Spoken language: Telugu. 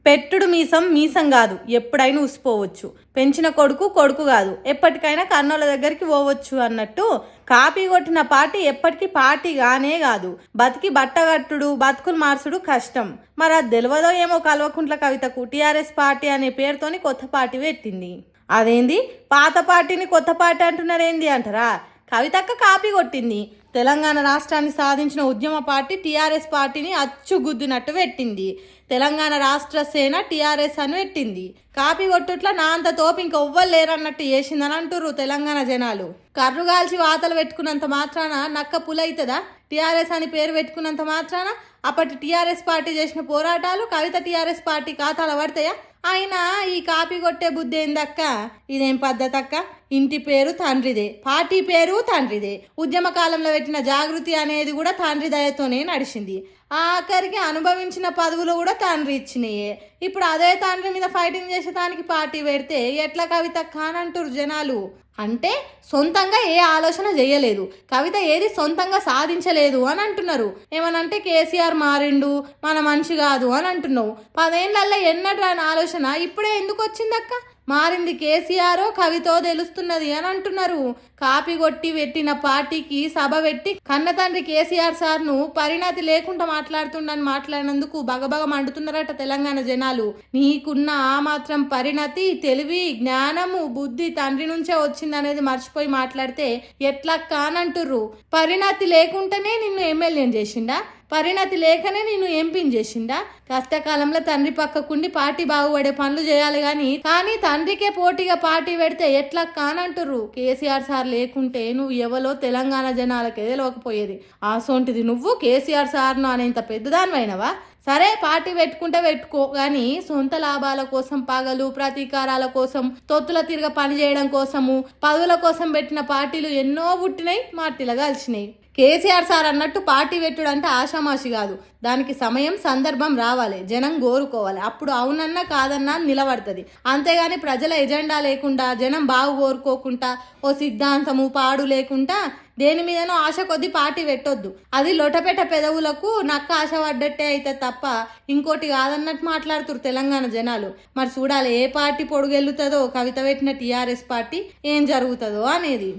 పెట్టుడు మీసం మీసం కాదు, ఎప్పుడైనా ఉసిపోవచ్చు. పెంచిన కొడుకు కొడుకు కాదు, ఎప్పటికైనా కన్నోళ్ళ దగ్గరికి పోవచ్చు అన్నట్టు కాపీ కొట్టిన పార్టీ ఎప్పటికీ పార్టీ గానే కాదు. బతికి బట్టగట్టుడు, బతుకులు మార్చుడు కష్టం. మరి అది తెలియదో ఏమో కల్వకుంట్ల కవితకు టీఆర్ఎస్ పార్టీ అనే పేరుతోని కొత్త పార్టీ పెట్టింది. అదేంది పాత పార్టీని కొత్త పార్టీ అంటున్నారేంది అంటారా? కవితక్క కాపీ కొట్టింది. తెలంగాణ రాష్ట్రాన్ని సాధించిన ఉద్యమ పార్టీ టీఆర్ఎస్ పార్టీని అచ్చుగుద్దినట్టు పెట్టింది. తెలంగాణ రాష్ట్ర సేన టీఆర్ఎస్ అని పెట్టింది. కాపీ కొట్టుట్లా నా అంత తోపు ఇంకెవ్వరు లేరన్నట్టు చేసిందని అంటుర్రు తెలంగాణ జనాలు. కర్రుగాల్చి వాతలు పెట్టుకున్నంత మాత్రాన నక్క పులైతుందా? టీఆర్ఎస్ అని పేరు పెట్టుకున్నంత మాత్రాన అప్పటి టీఆర్ఎస్ పార్టీ చేసిన పోరాటాలు కవిత టీఆర్ఎస్ పార్టీ ఖాతాలో పడతాయా? అయినా ఈ కాపీ కొట్టే బుద్ధి ఏందక్క? ఇదేం పద్ధతి అక్క? ఇంటి పేరు తండ్రిదే, పార్టీ పేరు తండ్రిదే. ఉద్యమ కాలంలో పెట్టిన జాగృతి అనేది కూడా తండ్రి దయతోనే నడిచింది. ఆఖరికి అనుభవించిన పదవులు కూడా తండ్రి ఇచ్చినాయే. ఇప్పుడు అదే తండ్రి మీద ఫైటింగ్ చేసేదానికి పార్టీ పెడితే ఎట్లా కవిత కానంటారు జనాలు. అంటే సొంతంగా ఏ ఆలోచన చేయలేదు, కవిత ఏది సొంతంగా సాధించలేదు అని అంటున్నారు. ఏమనంటే కేసీఆర్ మారిండు, మన మనిషి కాదు అని అంటున్నావు. 10 ఏళ్ళల్లో ఎన్నటి రాని ఆలోచన ఇప్పుడే ఎందుకు వచ్చిందక్క? మారింది కేసీఆరో కవితో తెలుస్తున్నది అని అంటున్నారు. కాపీ కొట్టి పెట్టిన పార్టీకి సభ పెట్టి కన్న తండ్రి కేసీఆర్ సార్ను పరిణతి లేకుండా మాట్లాడుతుండని మాట్లాడినందుకు బగబగ మండుతున్నారట తెలంగాణ జనాలు. నీకున్న ఆ మాత్రం పరిణతి, తెలివి, జ్ఞానము, బుద్ధి తండ్రి నుంచే వచ్చిందనేది మర్చిపోయి మాట్లాడితే ఎట్లా కానంటుర్రు. పరిణతి లేకుండానే నిన్ను ఎమ్మెల్యేని చేసిండా? పరిణతి లేకనే నిన్ను ఎంపీని చేసిండా? కష్టకాలంలో తండ్రి పక్కకుండి పార్టీ బాగుపడే పనులు చేయాలి కానీ తండ్రికే పోటీగా పార్టీ పెడితే ఎట్లా కానంటుర్రు. కేసీఆర్ సార్ లేకుంటే నువ్వు ఎవలో తెలంగాణ జనాలకే తెలియకపోయేది. ఆసోంటిది నువ్వు కేసీఆర్ సార్ను అనేంత పెద్దదానివైనవా? సరే పార్టీ పెట్టుకుంటే పెట్టుకో, కానీ సొంత లాభాల కోసం, పగలు ప్రతీకారాల కోసం, తొత్తుల తిరగ పని చేయడం కోసము, పదవుల కోసం పెట్టిన పార్టీలు ఎన్నో పుట్టినాయి, మాటిలా కలిసినాయి. కేసీఆర్ సార్ అన్నట్టు పార్టీ పెట్టుడు అంటే ఆషామాషి కాదు. దానికి సమయం సందర్భం రావాలి, జనం కోరుకోవాలి. అప్పుడు అవునన్నా కాదన్నా నిలబడుతుంది. అంతేగాని ప్రజల ఎజెండా లేకుండా, జనం బాగు కోరుకోకుండా, ఓ సిద్ధాంతము పాడు లేకుండా దేని మీదనో ఆశ కొద్ది పార్టీ పెట్టొద్దు. అది లొటపెట పెదవులకు నక్క ఆశ పడ్డట్టే అయితే తప్ప ఇంకోటి కాదన్నట్టు మాట్లాడుతురు తెలంగాణ జనాలు. మరి చూడాలి ఏ పార్టీ పొడుగెళ్ళుతుందో, కవిత పెట్టిన టీఆర్ఎస్ పార్టీ ఏం జరుగుతుందో అనేది.